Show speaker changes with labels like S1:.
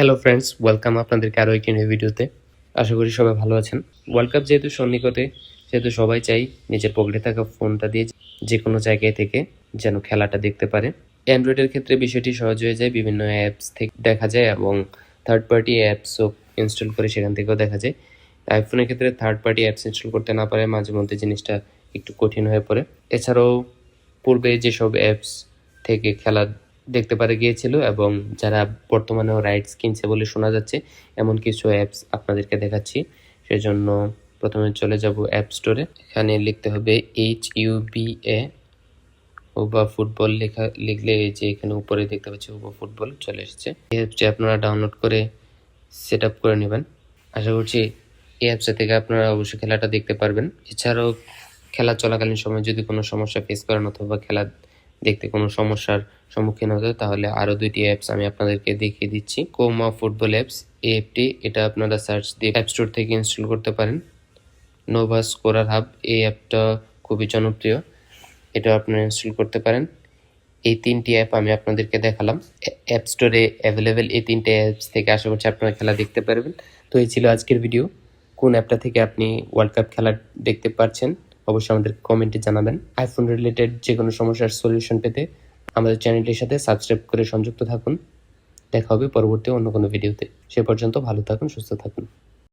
S1: Hello friends, welcome আপনাদেরকে আরও একটি নিউ ভিডিওতে। আশা করি সবাই ভালো আছেন। ওয়ার্ল্ড কাপ যেহেতু সন্নিকটে, সেহেতু সবাই চাই নিজের পকেটে থাকা ফোনটা দিয়ে যে কোনো জায়গায় থেকে যেন খেলাটা দেখতে পারে। অ্যান্ড্রয়েডের ক্ষেত্রে বিষয়টি সহজ হয়ে যায়, বিভিন্ন অ্যাপস থেকে দেখা যায় এবং থার্ড পার্টি অ্যাপসও ইনস্টল করে সেখান থেকেও দেখা যায়। আইফোনের ক্ষেত্রে থার্ড পার্টি অ্যাপস ইনস্টল করতে না পারে মাঝে মধ্যে জিনিসটা একটু কঠিন হয়ে পড়ে। এছাড়াও পূর্বে যেসব অ্যাপস থেকে খেলা দেখতে পারে গিয়েছিল এবং যারা বর্তমানেও রাইটস কিনছে বলে শোনা যাচ্ছে, এমন কিছু অ্যাপস আপনাদেরকে দেখাচ্ছি। সেজন্য প্রথমে চলে যাব অ্যাপ স্টোরে। এখানে লিখতে হবে HUBA হুবা ফুটবল লিখলে এই যে এখানে উপরে দেখতে পাচ্ছি হুবা ফুটবল চলে এসেছে। এই অ্যাপসটি আপনারা ডাউনলোড করে সেট আপ করে নেবেন। আশা করছি এই অ্যাপসটা থেকে আপনারা অবশ্যই খেলাটা দেখতে পারবেন। এছাড়াও খেলা চলাকালীন সময় যদি কোনো সমস্যা ফেস করেন অথবা খেলা দেখতে কোনো সমস্যার সম্মুখীন হতে, তাহলে আরও দুইটি অ্যাপস আমি আপনাদেরকে দেখিয়ে দিচ্ছি। কোমা ফুটবল অ্যাপস, এই অ্যাপটি এটা আপনারা সার্চ দিয়ে অ্যাপ স্টোর থেকে ইনস্টল করতে পারেন। নোভা স্কোরার হাব, এই অ্যাপটা খুবই জনপ্রিয়, এটা আপনারা ইনস্টল করতে পারেন। এই তিনটি অ্যাপ আমি আপনাদেরকে দেখালাম, অ্যাপ স্টোরে অ্যাভেলেবেল। এই তিনটে অ্যাপস থেকে আশা করছি আপনারা খেলা দেখতে পারবেন। তো এই ছিল আজকের ভিডিও। কোন অ্যাপটা থেকে আপনি ওয়ার্ল্ড কাপ খেলা দেখতে পারছেন অবশ্যই আমাদের কমেন্টে জানাবেন। আইফোন রিলেটেড যে কোনো সমস্যার সলিউশন পেতে আমাদের চ্যানেলটির সাথে সাবস্ক্রাইব করে সংযুক্ত থাকুন। দেখা হবে পরবর্তী অন্য কোনো ভিডিওতে। সে পর্যন্ত ভালো থাকুন, সুস্থ থাকুন।